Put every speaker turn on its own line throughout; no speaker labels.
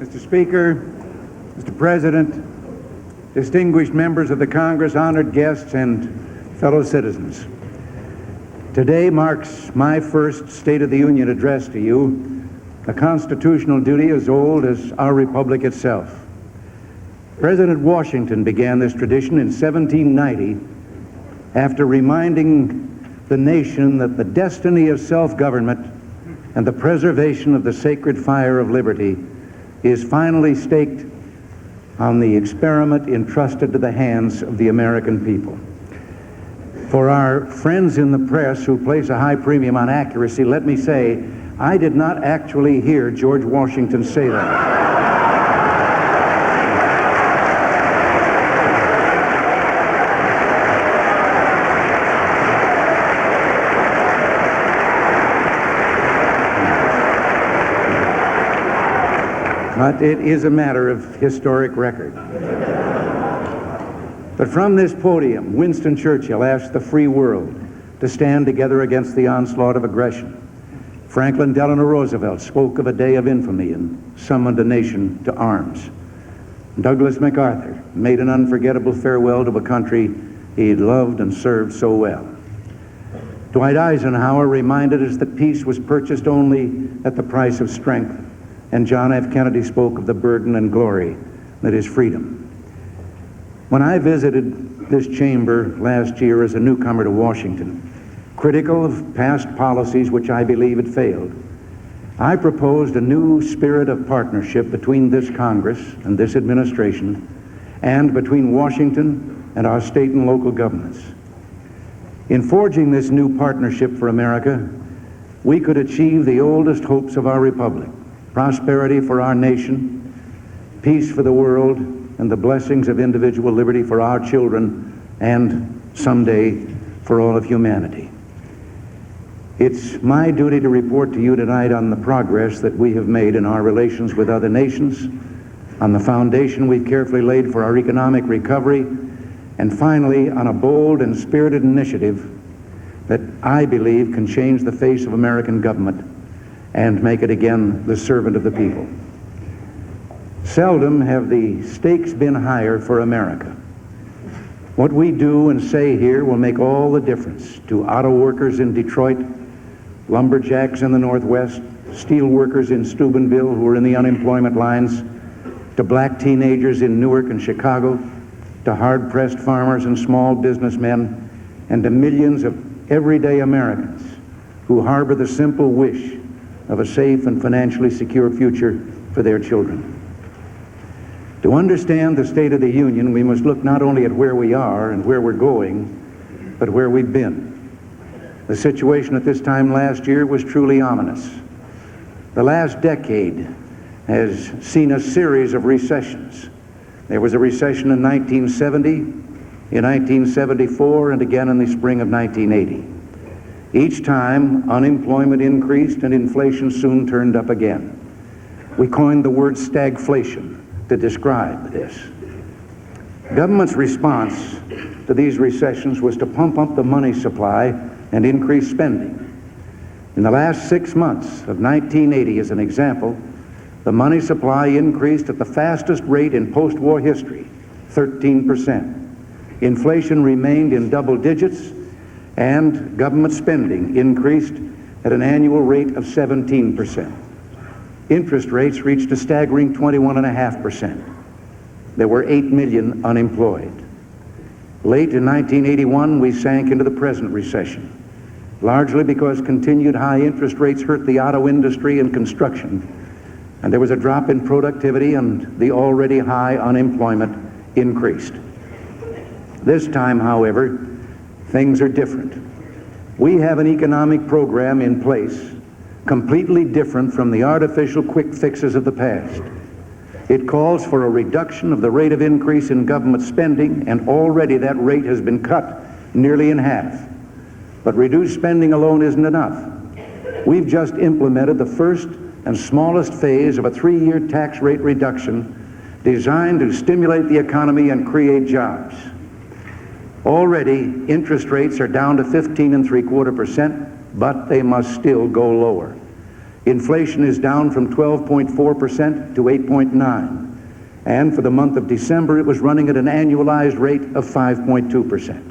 Mr. Speaker, Mr. President, distinguished members of the Congress, honored guests, and fellow citizens. Today marks my first State of the Union address to you, a constitutional duty as old as our republic itself. President Washington began this tradition in 1790 after reminding the nation that the destiny of self-government and the preservation of the sacred fire of liberty is finally staked on the experiment entrusted to the hands of the American people. For our friends in the press who place a high premium on accuracy, let me say, I did not actually hear George Washington say that. But it is a matter of historic record. But from this podium, Winston Churchill asked the free world to stand together against the onslaught of aggression. Franklin Delano Roosevelt spoke of a day of infamy and summoned a nation to arms. Douglas MacArthur made an unforgettable farewell to a country he'd loved and served so well. Dwight Eisenhower reminded us that peace was purchased only at the price of strength. And John F. Kennedy spoke of the burden and glory that is freedom. When I visited this chamber last year as a newcomer to Washington, critical of past policies which I believe had failed, I proposed a new spirit of partnership between this Congress and this administration, and between Washington and our state and local governments. In forging this new partnership for America, we could achieve the oldest hopes of our republic: prosperity for our nation, peace for the world, and the blessings of individual liberty for our children and someday for all of humanity. It's my duty to report to you tonight on the progress that we have made in our relations with other nations, on the foundation we've carefully laid for our economic recovery, and finally on a bold and spirited initiative that I believe can change the face of American government and make it again the servant of the people. Seldom have the stakes been higher for America. What we do and say here will make all the difference to auto workers in Detroit, lumberjacks in the Northwest, steel workers in Steubenville who are in the unemployment lines, to black teenagers in Newark and Chicago, to hard-pressed farmers and small businessmen, and to millions of everyday Americans who harbor the simple wish of a safe and financially secure future for their children. To understand the State of the Union, we must look not only at where we are and where we're going, but where we've been. The situation at this time last year was truly ominous. The last decade has seen a series of recessions. There was a recession in 1970, in 1974, and again in the spring of 1980. Each time, unemployment increased and inflation soon turned up again. We coined the word stagflation to describe this. Government's response to these recessions was to pump up the money supply and increase spending. In the last 6 months of 1980, as an example, the money supply increased at the fastest rate in post-war history, 13%. Inflation remained in double digits, and government spending increased at an annual rate of 17%. Interest rates reached a staggering 21.5%. There were 8 million unemployed. Late in 1981, we sank into the present recession, largely because continued high interest rates hurt the auto industry and construction, and there was a drop in productivity and the already high unemployment increased. This time, however, things are different. We have an economic program in place completely different from the artificial quick fixes of the past. It calls for a reduction of the rate of increase in government spending, and already that rate has been cut nearly in half. But reduced spending alone isn't enough. We've just implemented the first and smallest phase of a 3-year tax rate reduction designed to stimulate the economy and create jobs. Already, interest rates are down to 15.75%, but they must still go lower. Inflation is down from 12.4% to 8.9%. And for the month of December, it was running at an annualized rate of 5.2%.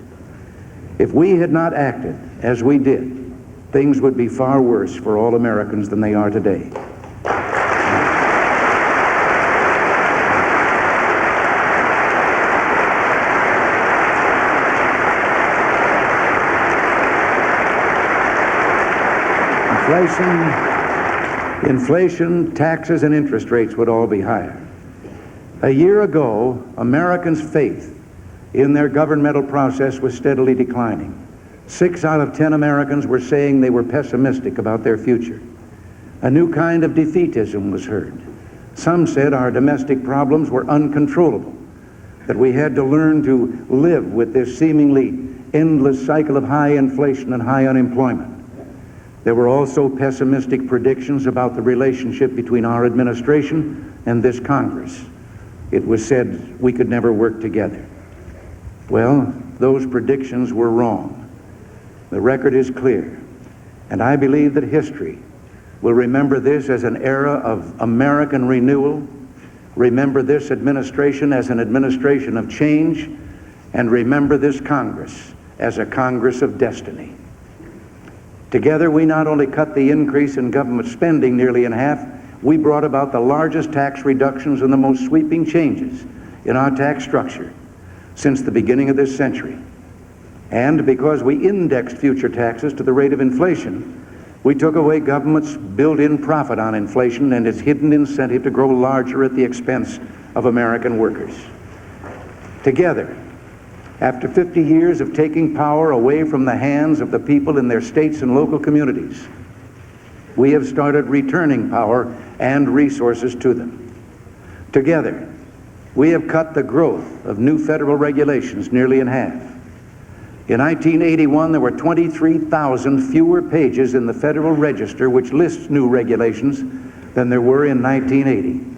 If we had not acted as we did, things would be far worse for all Americans than they are today. Inflation, taxes, and interest rates would all be higher. A year ago, Americans' faith in their governmental process was steadily declining. 6 out of 10 Americans were saying they were pessimistic about their future. A new kind of defeatism was heard. Some said our domestic problems were uncontrollable, that we had to learn to live with this seemingly endless cycle of high inflation and high unemployment. There were also pessimistic predictions about the relationship between our administration and this Congress. It was said we could never work together. Well, those predictions were wrong. The record is clear, and I believe that history will remember this as an era of American renewal, remember this administration as an administration of change, and remember this Congress as a Congress of destiny. Together, we not only cut the increase in government spending nearly in half, we brought about the largest tax reductions and the most sweeping changes in our tax structure since the beginning of this century. And because we indexed future taxes to the rate of inflation, we took away government's built-in profit on inflation and its hidden incentive to grow larger at the expense of American workers. Together, after 50 years of taking power away from the hands of the people in their states and local communities, we have started returning power and resources to them. Together, we have cut the growth of new federal regulations nearly in half. In 1981, there were 23,000 fewer pages in the Federal Register which lists new regulations than there were in 1980.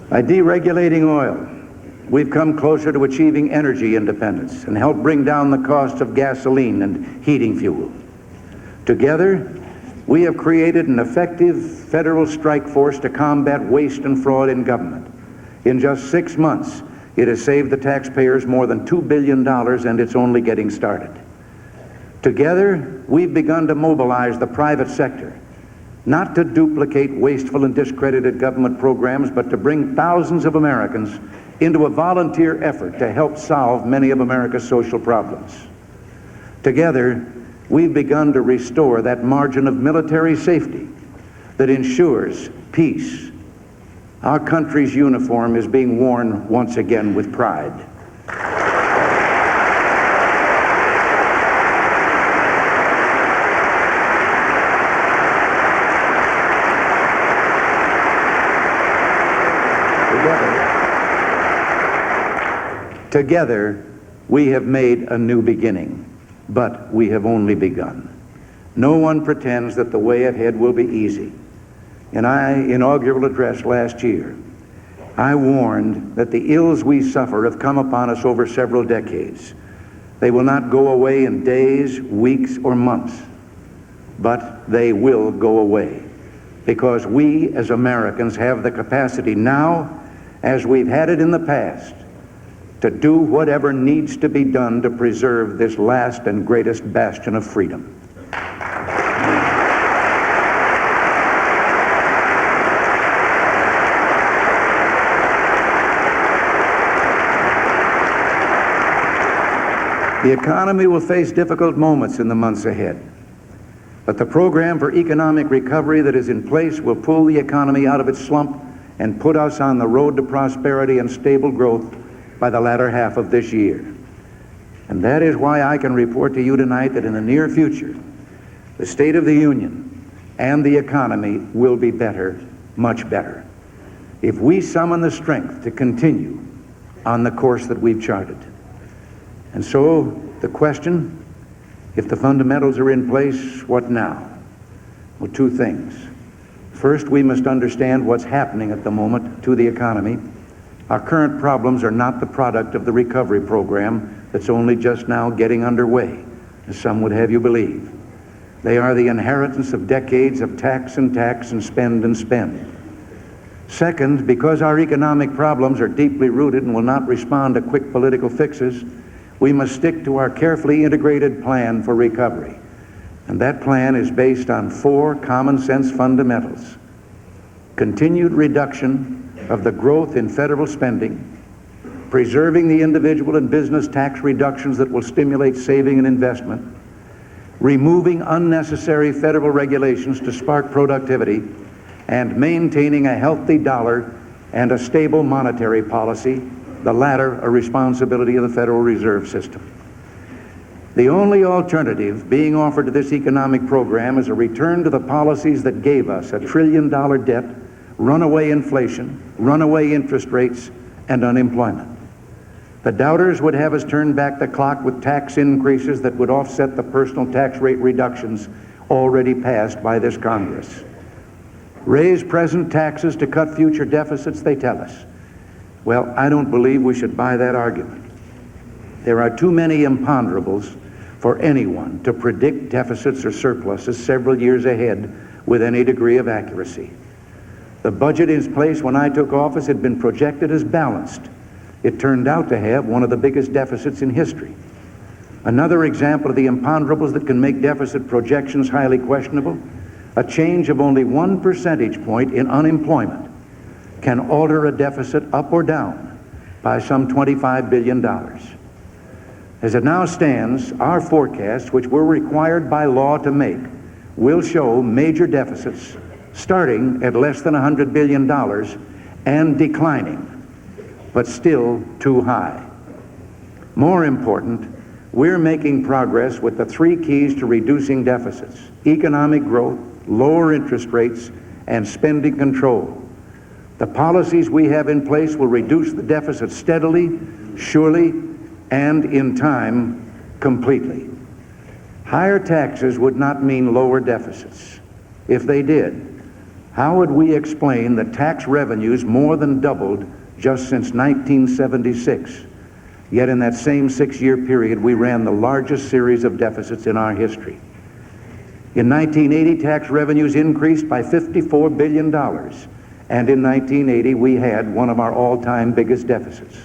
By deregulating oil, we've come closer to achieving energy independence and helped bring down the cost of gasoline and heating fuel. Together, we have created an effective federal strike force to combat waste and fraud in government. In just 6 months, it has saved the taxpayers more than $2 billion, and it's only getting started. Together, we've begun to mobilize the private sector, not to duplicate wasteful and discredited government programs, but to bring thousands of Americans into a volunteer effort to help solve many of America's social problems. Together, we've begun to restore that margin of military safety that ensures peace. Our country's uniform is being worn once again with pride. Together, we have made a new beginning, but we have only begun. No one pretends that the way ahead will be easy. In my inaugural address last year, I warned that the ills we suffer have come upon us over several decades. They will not go away in days, weeks, or months, but they will go away because we as Americans have the capacity now, as we've had it in the past, to do whatever needs to be done to preserve this last and greatest bastion of freedom. The economy will face difficult moments in the months ahead, but the program for economic recovery that is in place will pull the economy out of its slump and put us on the road to prosperity and stable growth by the latter half of this year. And that is why I can report to you tonight that in the near future, the State of the Union and the economy will be better, much better, if we summon the strength to continue on the course that we've charted. And so the question, if the fundamentals are in place, what now? Well, two things. First, we must understand what's happening at the moment to the economy. Our current problems are not the product of the recovery program that's only just now getting underway, as some would have you believe. They are the inheritance of decades of tax and spend and spend. Second, because our economic problems are deeply rooted and will not respond to quick political fixes, we must stick to our carefully integrated plan for recovery. And that plan is based on 4 common sense fundamentals: continued reduction of the growth in federal spending, preserving the individual and business tax reductions that will stimulate saving and investment, removing unnecessary federal regulations to spark productivity, and maintaining a healthy dollar and a stable monetary policy, the latter a responsibility of the Federal Reserve System. The only alternative being offered to this economic program is a return to the policies that gave us $1 trillion debt, runaway inflation, runaway interest rates, and unemployment. The doubters would have us turn back the clock with tax increases that would offset the personal tax rate reductions already passed by this Congress. Raise present taxes to cut future deficits, they tell us. Well, I don't believe we should buy that argument. There are too many imponderables for anyone to predict deficits or surpluses several years ahead with any degree of accuracy. The budget in place when I took office had been projected as balanced. It turned out to have one of the biggest deficits in history. Another example of the imponderables that can make deficit projections highly questionable: a change of only 1 percentage point in unemployment can alter a deficit up or down by some $25 billion. As it now stands, our forecasts, which we're required by law to make, will show major deficits starting at less than $100 billion and declining, but still too high. More important, we're making progress with the 3 keys to reducing deficits: economic growth, lower interest rates, and spending control. The policies we have in place will reduce the deficit steadily, surely, and in time, completely. Higher taxes would not mean lower deficits. If they did, how would we explain that tax revenues more than doubled just since 1976? Yet in that same 6-year period, we ran the largest series of deficits in our history. In 1980, tax revenues increased by $54 billion, and in 1980, we had one of our all-time biggest deficits.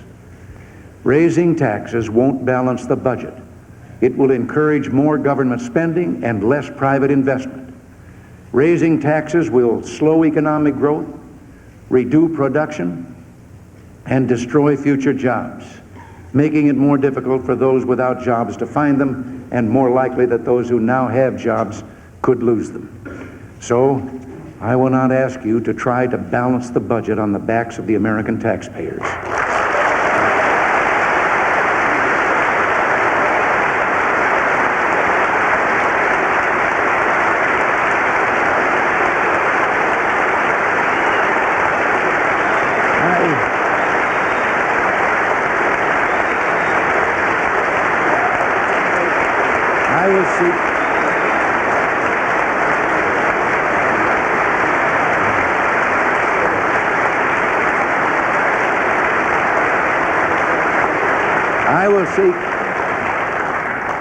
Raising taxes won't balance the budget. It will encourage more government spending and less private investment. Raising taxes will slow economic growth, reduce production, and destroy future jobs, making it more difficult for those without jobs to find them, and more likely that those who now have jobs could lose them. So, I will not ask you to try to balance the budget on the backs of the American taxpayers.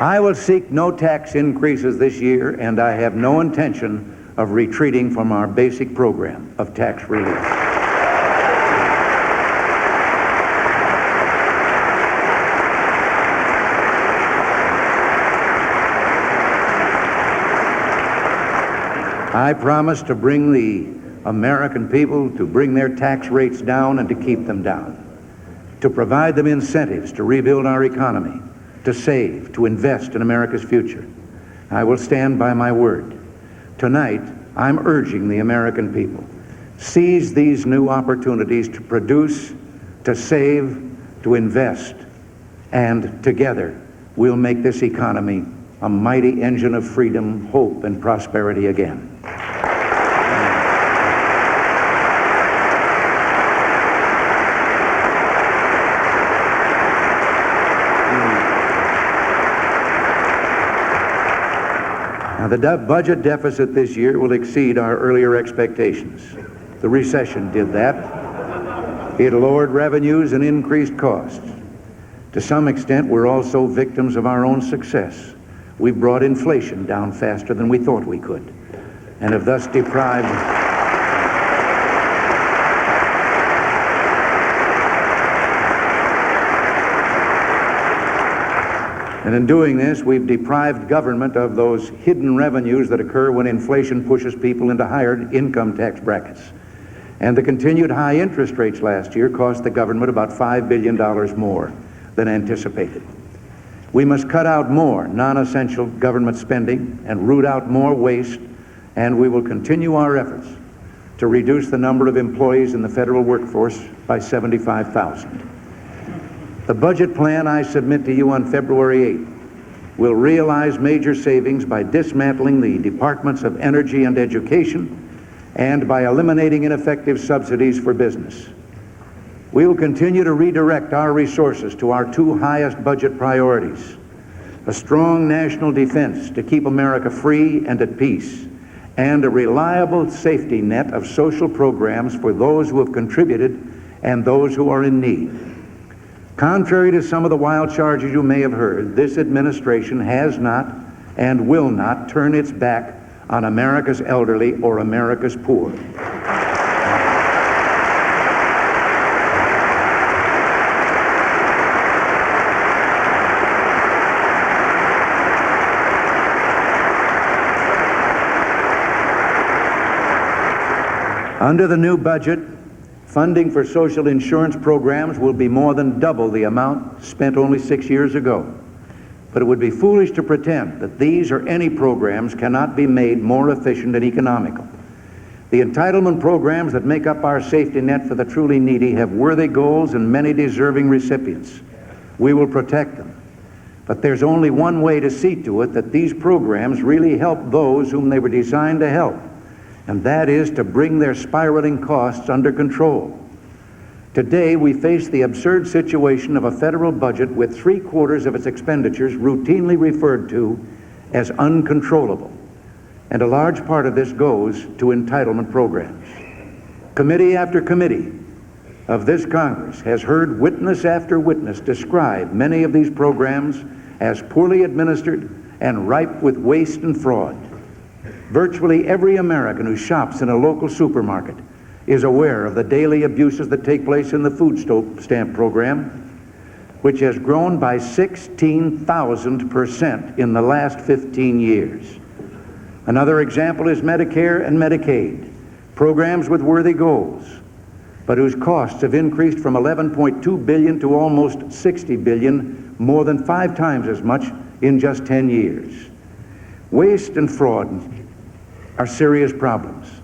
I will seek no tax increases this year, and I have no intention of retreating from our basic program of tax relief. I promise to bring the American people to bring their tax rates down and to keep them down, to provide them incentives to rebuild our economy, to save, to invest in America's future. I will stand by my word. Tonight, I'm urging the American people, seize these new opportunities to produce, to save, to invest, and together we'll make this economy a mighty engine of freedom, hope, and prosperity again. Now, The budget deficit this year will exceed our earlier expectations. The recession did that. It lowered revenues and increased costs. To some extent, we're also victims of our own success. We brought inflation down faster than we thought we could, and have thus deprived... And in doing this, we've deprived government of those hidden revenues that occur when inflation pushes people into higher income tax brackets. And the continued high interest rates last year cost the government about $5 billion more than anticipated. We must cut out more non-essential government spending and root out more waste, and we will continue our efforts to reduce the number of employees in the federal workforce by 75,000. The budget plan I submit to you on February 8th will realize major savings by dismantling the Departments of Energy and Education and by eliminating ineffective subsidies for business. We will continue to redirect our resources to our two highest budget priorities: a strong national defense to keep America free and at peace, and a reliable safety net of social programs for those who have contributed and those who are in need. Contrary to some of the wild charges you may have heard, this administration has not and will not turn its back on America's elderly or America's poor. Under the new budget, funding for social insurance programs will be more than double the amount spent only 6 years ago. But it would be foolish to pretend that these or any programs cannot be made more efficient and economical. The entitlement programs that make up our safety net for the truly needy have worthy goals and many deserving recipients. We will protect them. But there's only one way to see to it that these programs really help those whom they were designed to help, and that is to bring their spiraling costs under control. Today, we face the absurd situation of a federal budget with 3/4 of its expenditures routinely referred to as uncontrollable, and a large part of this goes to entitlement programs. Committee after committee of this Congress has heard witness after witness describe many of these programs as poorly administered and ripe with waste and fraud. Virtually every American who shops in a local supermarket is aware of the daily abuses that take place in the food stamp program, which has grown by 16,000% in the last 15 years. Another example is Medicare and Medicaid, programs with worthy goals, but whose costs have increased from $11.2 billion to almost $60 billion, more than 5 times as much in just 10 years. Waste and fraud are serious problems.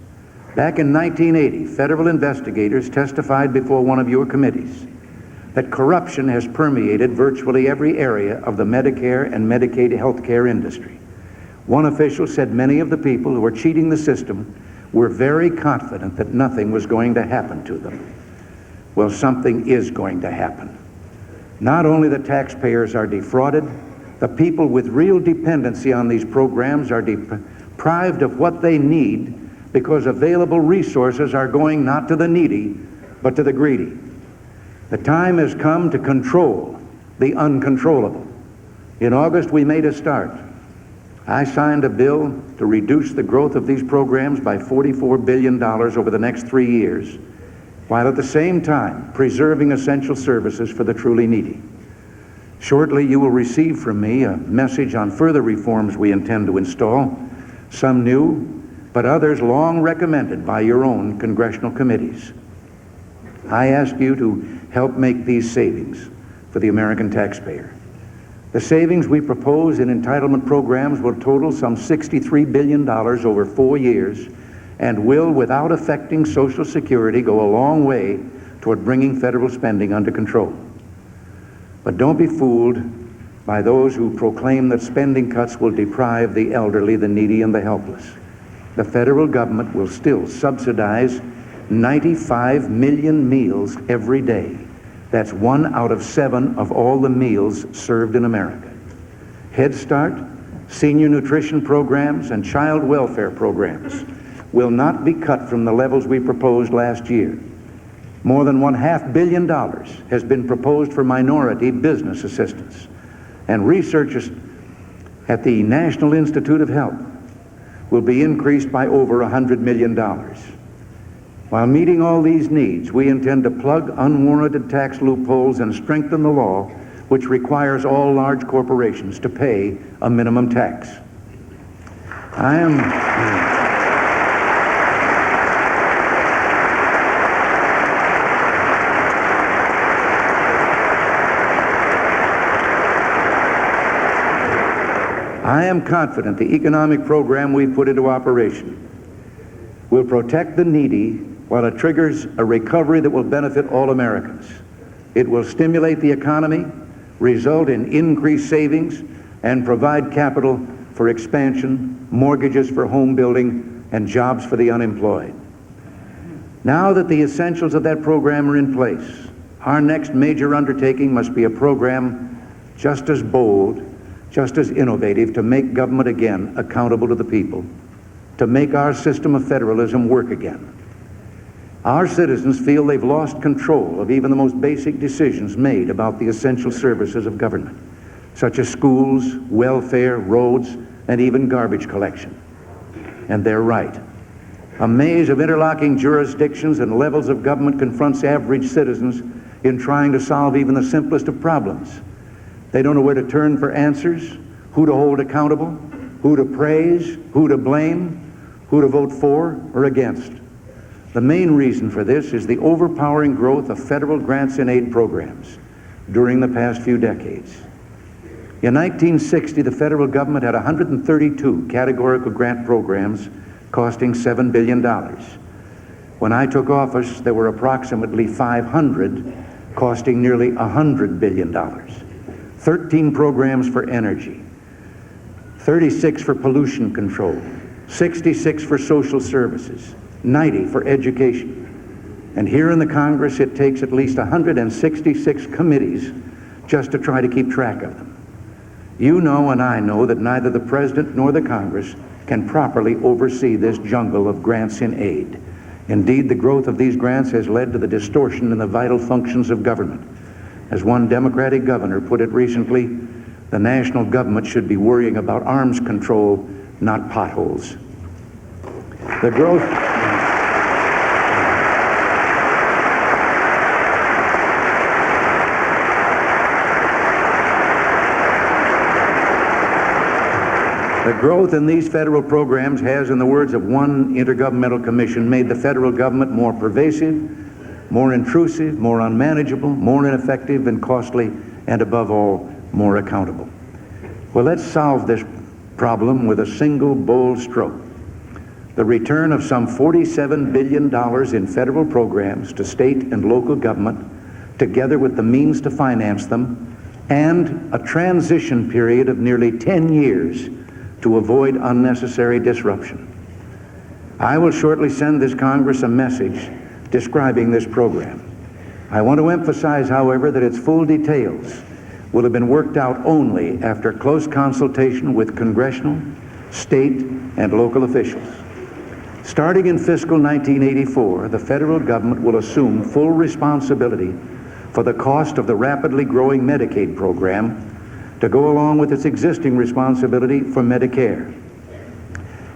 Back in 1980, federal investigators testified before one of your committees that corruption has permeated virtually every area of the Medicare and Medicaid health care industry. One official said many of the people who were cheating the system were very confident that nothing was going to happen to them. Well, something is going to happen. Not only the taxpayers are defrauded, the people with real dependency on these programs are deprived of what they need because available resources are going not to the needy, but to the greedy. The time has come to control the uncontrollable. In August, we made a start. I signed a bill to reduce the growth of these programs by $44 billion over the next 3 years, while at the same time preserving essential services for the truly needy. Shortly, you will receive from me a message on further reforms we intend to install, some new, but others long recommended by your own congressional committees. I ask you to help make these savings for the American taxpayer. The savings we propose in entitlement programs will total some $63 billion over 4 years and will, without affecting Social Security, go a long way toward bringing federal spending under control. But don't be fooled by those who proclaim that spending cuts will deprive the elderly, the needy, and the helpless. The federal government will still subsidize 95 million meals every day. That's 1 out of 7 of all the meals served in America. Head Start senior nutrition programs, and child welfare programs will not be cut from the levels we proposed last year. More than $500 million has been proposed for minority business assistance, and researchers at the National Institute of Health will be increased by over $100 million. While meeting all these needs, we intend to plug unwarranted tax loopholes and strengthen the law which requires all large corporations to pay a minimum tax. I am confident the economic program we've put into operation will protect the needy while it triggers a recovery that will benefit all Americans. It will stimulate the economy, result in increased savings, and provide capital for expansion, mortgages for home building, and jobs for the unemployed. Now that the essentials of that program are in place, our next major undertaking must be a program just as bold, just as innovative, to make government again accountable to the people, to make our system of federalism work again. Our citizens feel they've lost control of even the most basic decisions made about the essential services of government, such as schools, welfare, roads, and even garbage collection. And they're right. A maze of interlocking jurisdictions and levels of government confronts average citizens in trying to solve even the simplest of problems. They don't know where to turn for answers, who to hold accountable, who to praise, who to blame, who to vote for or against. The main reason for this is the overpowering growth of federal grants and aid programs during the past few decades. In 1960, the federal government had 132 categorical grant programs costing $7 billion. When I took office, there were approximately 500 costing nearly $100 billion. 13 programs for energy, 36 for pollution control, 66 for social services, 90 for education. And here in the Congress, it takes at least 166 committees just to try to keep track of them. You know and I know that neither the President nor the Congress can properly oversee this jungle of grants in aid. Indeed, the growth of these grants has led to the distortion in the vital functions of government. As one Democratic governor put it recently, the national government should be worrying about arms control, not potholes. The growth in these federal programs has, in the words of one Intergovernmental Commission, made the federal government more pervasive, more intrusive, more unmanageable, more ineffective and costly, and above all, more accountable. Well, let's solve this problem with a single bold stroke. The return of some $47 billion in federal programs to state and local government, together with the means to finance them, and a transition period of nearly 10 years to avoid unnecessary disruption. I will shortly send this Congress a message describing this program. I want to emphasize, however, that its full details will have been worked out only after close consultation with congressional, state, and local officials. Starting in fiscal 1984, the federal government will assume full responsibility for the cost of the rapidly growing Medicaid program to go along with its existing responsibility for Medicare.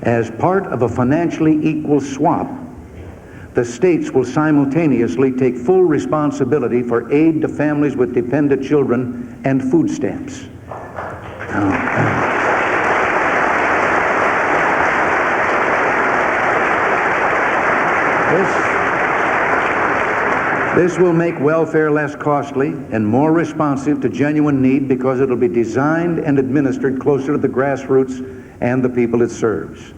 As part of a financially equal swap, the states will simultaneously take full responsibility for aid to families with dependent children and food stamps. This will make welfare less costly and more responsive to genuine need because it'll be designed and administered closer to the grassroots and the people it serves.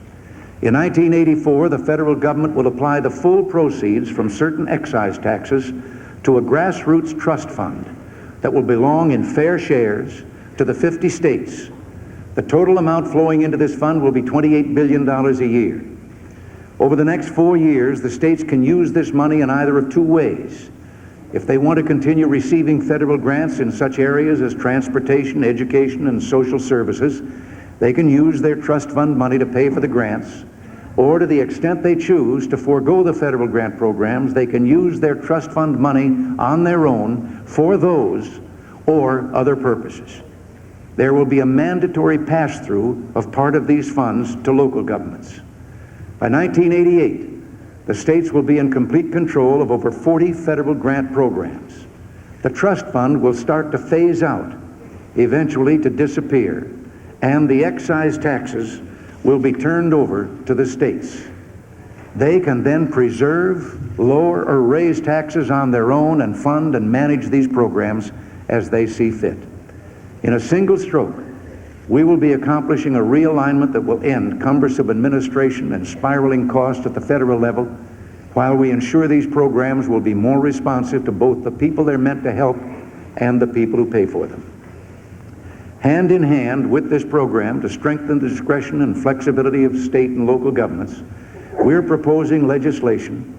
In 1984, the federal government will apply the full proceeds from certain excise taxes to a grassroots trust fund that will belong in fair shares to the 50 states. The total amount flowing into this fund will be $28 billion a year. Over the next 4 years, the states can use this money in either of two ways. If they want to continue receiving federal grants in such areas as transportation, education, and social services, They can use their trust fund money to pay for the grants, or to the extent they choose to forego the federal grant programs, they can use their trust fund money on their own for those or other purposes. There will be a mandatory pass-through of part of these funds to local governments. By 1988, the states will be in complete control of over 40 federal grant programs. The trust fund will start to phase out, eventually to disappear, and the excise taxes will be turned over to the states. They can then preserve, lower, or raise taxes on their own and fund and manage these programs as they see fit. In a single stroke, we will be accomplishing a realignment that will end cumbersome administration and spiraling costs at the federal level, while we ensure these programs will be more responsive to both the people they're meant to help and the people who pay for them. Hand in hand with this program to strengthen the discretion and flexibility of state and local governments, we're proposing legislation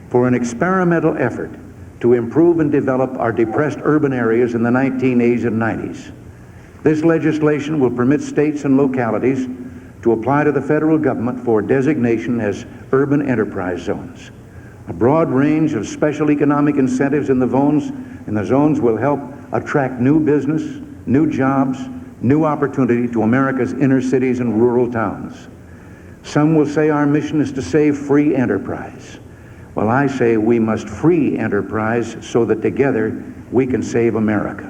for an experimental effort to improve and develop our depressed urban areas in the 1980s and 90s. This legislation will permit states and localities to apply to the federal government for designation as urban enterprise zones. A broad range of special economic incentives in the zones will help attract new business, new jobs, new opportunity to America's inner cities and rural towns. Some will say our mission is to save free enterprise. Well, I say we must free enterprise so that together we can save America.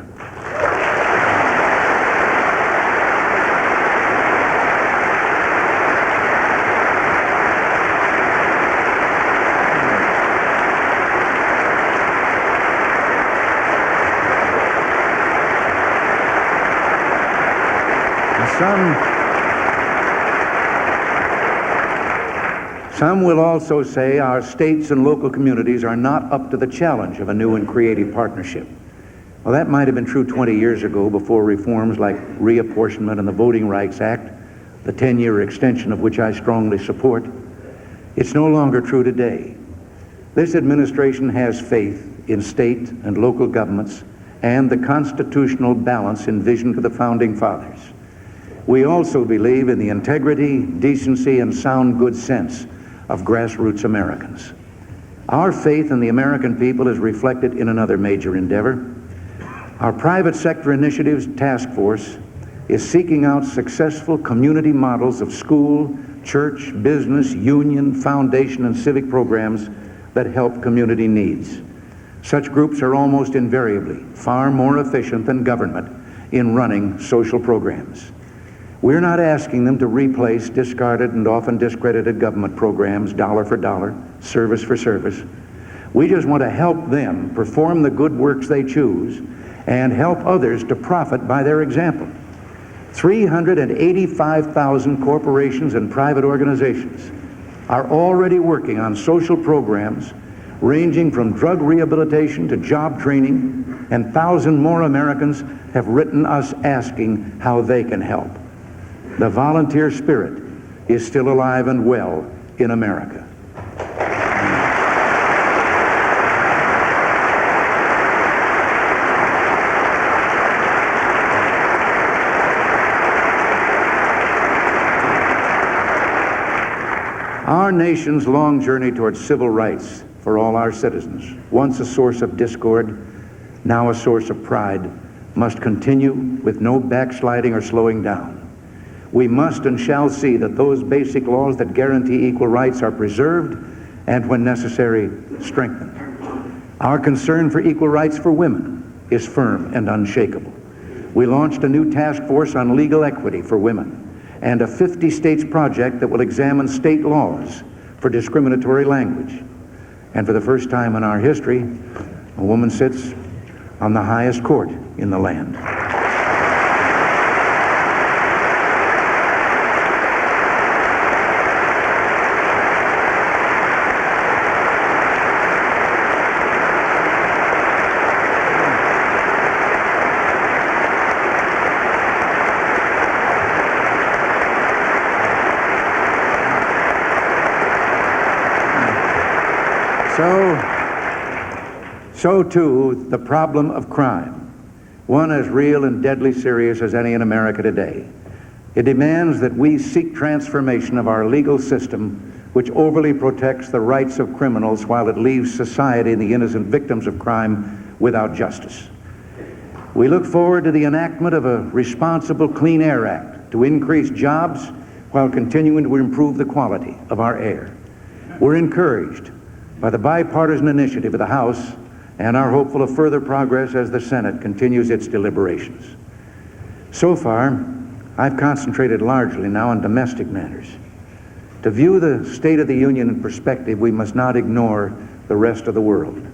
Some will also say our states and local communities are not up to the challenge of a new and creative partnership. Well, that might have been true 20 years ago, before reforms like reapportionment and the Voting Rights Act, the 10-year extension of which I strongly support. It's no longer true today. This administration has faith in state and local governments and the constitutional balance envisioned for the Founding Fathers. We also believe in the integrity, decency, and sound good sense of grassroots Americans. Our faith in the American people is reflected in another major endeavor. Our private sector initiatives task force is seeking out successful community models of school, church, business, union, foundation, and civic programs that help community needs. Such groups are almost invariably far more efficient than government in running social programs. We're not asking them to replace discarded and often discredited government programs dollar for dollar, service for service. We just want to help them perform the good works they choose and help others to profit by their example. 385,000 corporations and private organizations are already working on social programs ranging from drug rehabilitation to job training, and 1,000 more Americans have written us asking how they can help. The volunteer spirit is still alive and well in America. Our nation's long journey towards civil rights for all our citizens, once a source of discord, now a source of pride, must continue with no backsliding or slowing down. We must and shall see that those basic laws that guarantee equal rights are preserved and, when necessary, strengthened. Our concern for equal rights for women is firm and unshakable. We launched a new task force on legal equity for women and a 50 states project that will examine state laws for discriminatory language. And for the first time in our history, a woman sits on the highest court in the land. So too, the problem of crime, one as real and deadly serious as any in America today. It demands that we seek transformation of our legal system, which overly protects the rights of criminals while it leaves society and the innocent victims of crime without justice. We look forward to the enactment of a responsible Clean Air Act to increase jobs while continuing to improve the quality of our air. We're encouraged by the bipartisan initiative of the House and are hopeful of further progress as the Senate continues its deliberations. So far, I've concentrated largely now on domestic matters. To view the State of the Union in perspective, we must not ignore the rest of the world.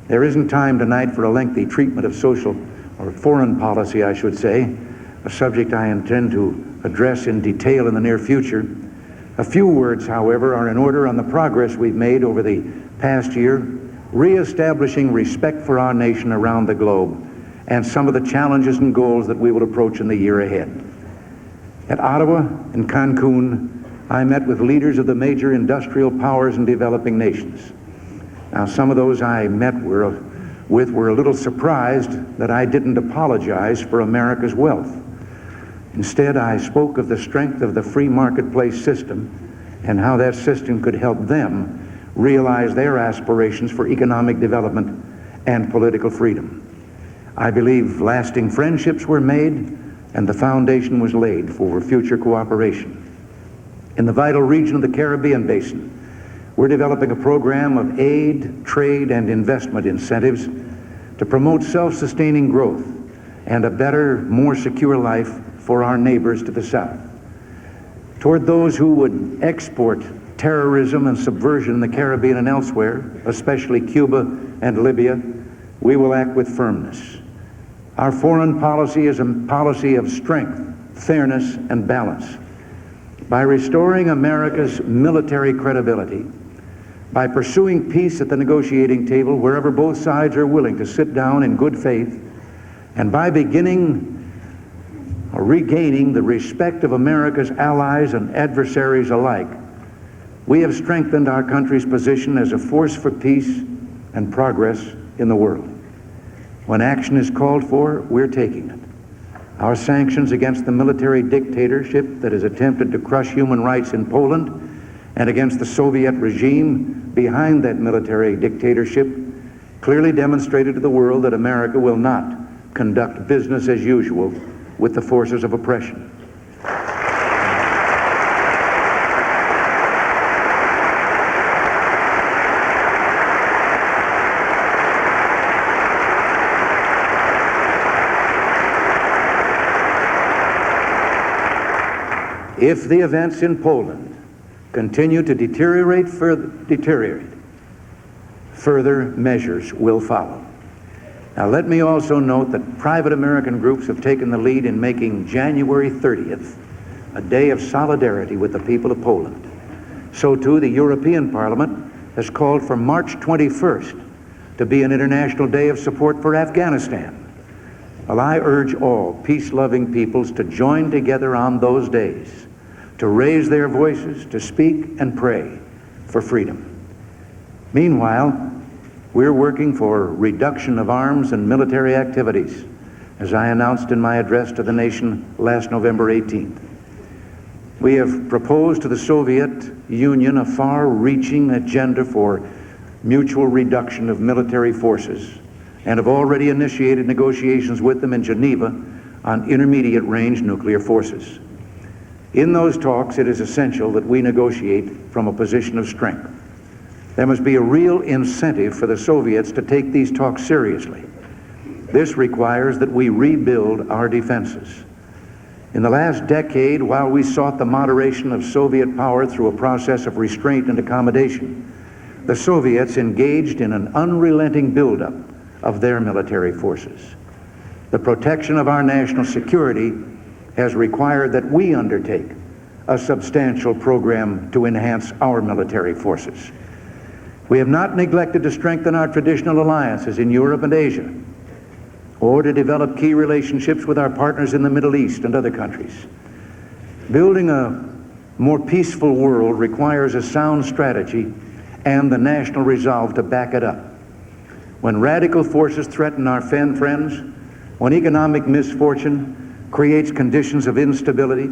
There isn't time tonight for a lengthy treatment of social or foreign policy, I should say, a subject I intend to address in detail in the near future. A few words, however, are in order on the progress we've made over the past year, reestablishing respect for our nation around the globe, and some of the challenges and goals that we will approach in the year ahead. At Ottawa and Cancun, I met with leaders of the major industrial powers and developing nations. Now, some of those I met were a little surprised that I didn't apologize for America's wealth. Instead, I spoke of the strength of the free marketplace system and how that system could help them realize their aspirations for economic development and political freedom. I believe lasting friendships were made and the foundation was laid for future cooperation. In the vital region of the Caribbean Basin, we're developing a program of aid, trade, and investment incentives to promote self-sustaining growth and a better, more secure life for our neighbors to the south. Toward those who would export terrorism and subversion in the Caribbean and elsewhere, especially Cuba and Libya, we will act with firmness. Our foreign policy is a policy of strength, fairness, and balance. By restoring America's military credibility, by pursuing peace at the negotiating table wherever both sides are willing to sit down in good faith, and by beginning or regaining the respect of America's allies and adversaries alike, we have strengthened our country's position as a force for peace and progress in the world. When action is called for, we're taking it. Our sanctions against the military dictatorship that has attempted to crush human rights in Poland and against the Soviet regime behind that military dictatorship clearly demonstrated to the world that America will not conduct business as usual with the forces of oppression. If the events in Poland continue to deteriorate, further measures will follow. Now, let me also note that private American groups have taken the lead in making January 30th a day of solidarity with the people of Poland. So too, the European Parliament has called for March 21st to be an International Day of Support for Afghanistan. Well, I urge all peace-loving peoples to join together on those days, to raise their voices, to speak and pray for freedom. Meanwhile, we're working for reduction of arms and military activities, as I announced in my address to the nation last November 18th. We have proposed to the Soviet Union a far-reaching agenda for mutual reduction of military forces and have already initiated negotiations with them in Geneva on intermediate-range nuclear forces. In those talks, it is essential that we negotiate from a position of strength. There must be a real incentive for the Soviets to take these talks seriously. This requires that we rebuild our defenses. In the last decade, while we sought the moderation of Soviet power through a process of restraint and accommodation, the Soviets engaged in an unrelenting buildup of their military forces. The protection of our national security has required that we undertake a substantial program to enhance our military forces. We have not neglected to strengthen our traditional alliances in Europe and Asia, or to develop key relationships with our partners in the Middle East and other countries. Building a more peaceful world requires a sound strategy and the national resolve to back it up. When radical forces threaten our friends, when economic misfortune creates conditions of instability,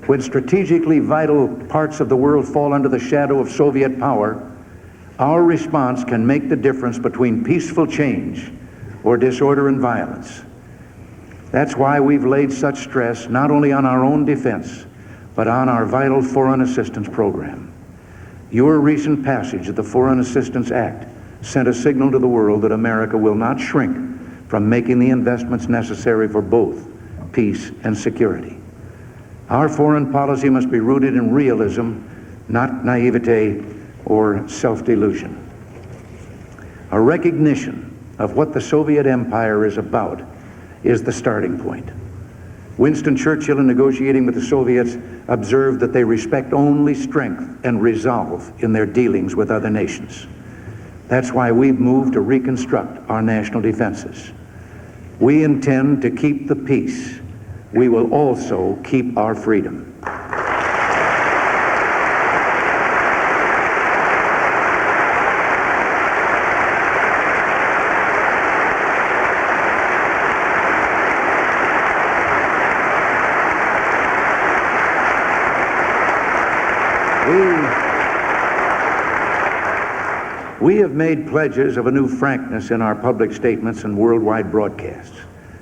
when strategically vital parts of the world fall under the shadow of Soviet power, our response can make the difference between peaceful change or disorder and violence. That's why we've laid such stress not only on our own defense, but on our vital foreign assistance program. Your recent passage of the Foreign Assistance Act sent a signal to the world that America will not shrink from making the investments necessary for both peace and security. Our foreign policy must be rooted in realism, not naivete or self-delusion. A recognition of what the Soviet Empire is about is the starting point. Winston Churchill, in negotiating with the Soviets, observed that they respect only strength and resolve in their dealings with other nations. That's why we've moved to reconstruct our national defenses. We intend to keep the peace. We will also keep our freedom. We have made pledges of a new frankness in our public statements and worldwide broadcasts.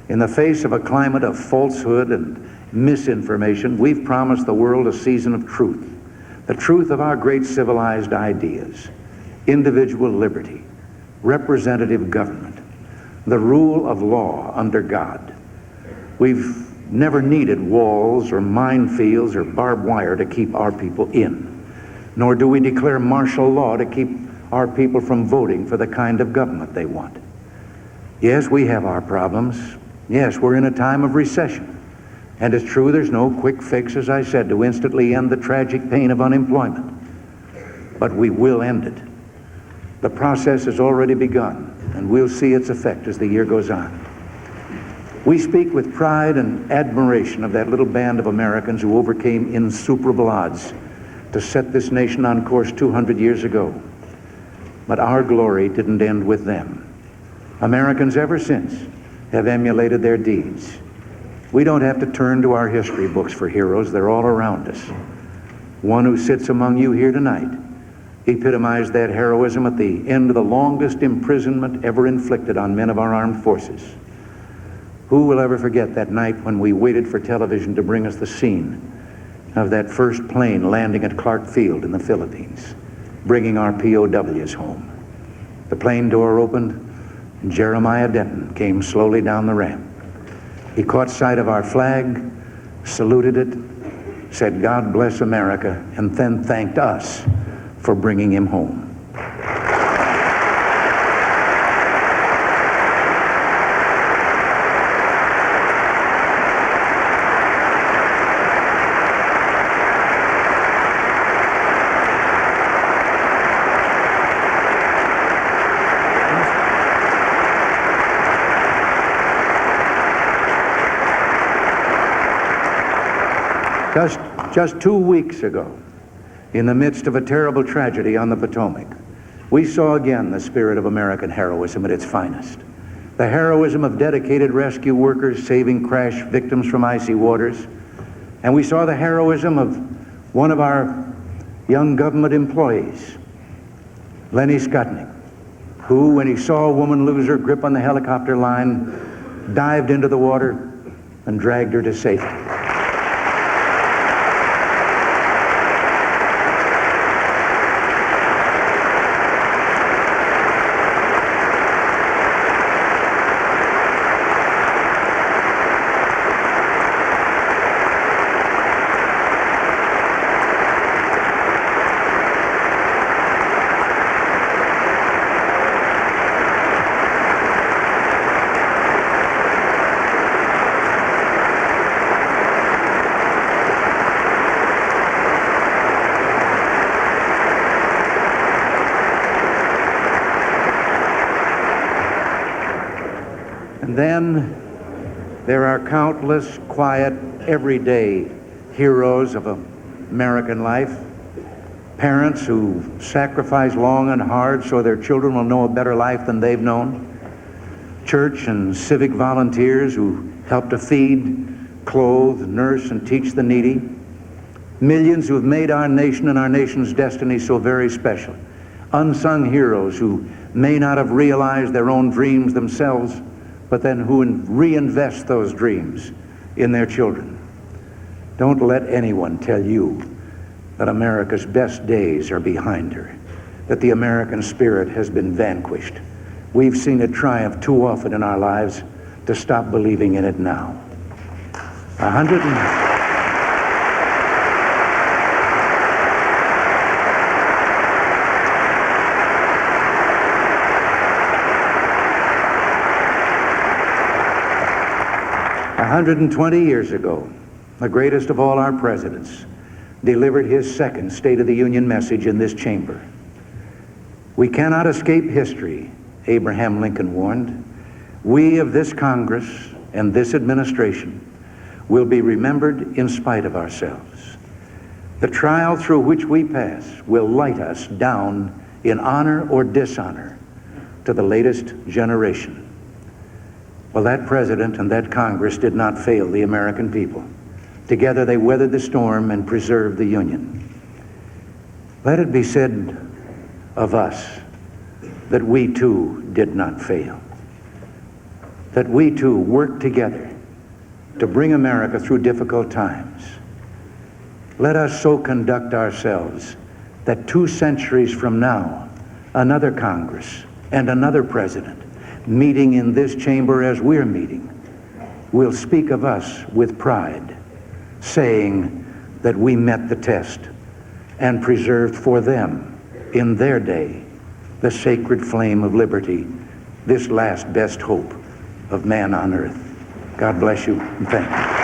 In the face of a climate of falsehood and misinformation, we've promised the world a season of truth, the truth of our great civilized ideas, individual liberty, representative government, the rule of law under God. We've never needed walls or minefields or barbed wire to keep our people in, nor do we declare martial law to keep our people from voting for the kind of government they want. Yes, we have our problems. Yes, we're in a time of recession. And it's true there's no quick fix, as I said, to instantly end the tragic pain of unemployment. But we will end it. The process has already begun, and we'll see its effect as the year goes on. We speak with pride and admiration of that little band of Americans who overcame insuperable odds to set this nation on course 200 years ago. But our glory didn't end with them. Americans ever since have emulated their deeds. We don't have to turn to our history books for heroes. They're all around us. One who sits among you here tonight epitomized that heroism at the end of the longest imprisonment ever inflicted on men of our armed forces. Who will ever forget that night when we waited for television to bring us the scene of that first plane landing at Clark Field in the Philippines, bringing our POWs home? The plane door opened, and Jeremiah Denton came slowly down the ramp. He caught sight of our flag, saluted it, said, "God bless America," and then thanked us for bringing him home. Just 2 weeks ago, in the midst of a terrible tragedy on the Potomac, we saw again the spirit of American heroism at its finest. The heroism of dedicated rescue workers saving crash victims from icy waters. And we saw the heroism of one of our young government employees, Lenny Skutnik, who, when he saw a woman lose her grip on the helicopter line, dived into the water and dragged her to safety. Then there are countless quiet, everyday heroes of American life. Parents who sacrifice long and hard so their children will know a better life than they've known. Church and civic volunteers who help to feed, clothe, nurse, and teach the needy. Millions who have made our nation and our nation's destiny so very special. Unsung heroes who may not have realized their own dreams themselves, but then who reinvest those dreams in their children. Don't let anyone tell you that America's best days are behind her, that the American spirit has been vanquished. We've seen it triumph too often in our lives to stop believing in it now. 120 years ago, the greatest of all our presidents delivered his second State of the Union message in this chamber. We cannot escape history, Abraham Lincoln warned. We of this Congress and this administration will be remembered in spite of ourselves. The trial through which we pass will light us down in honor or dishonor to the latest generation. Well, that president and that Congress did not fail the American people. Together they weathered the storm and preserved the Union. Let it be said of us that we too did not fail, that we too worked together to bring America through difficult times. Let us so conduct ourselves that 2 centuries from now, another Congress and another president meeting in this chamber as we're meeting will speak of us with pride, saying that we met the test and preserved for them in their day the sacred flame of liberty, this last best hope of man on earth. God bless you and thank you.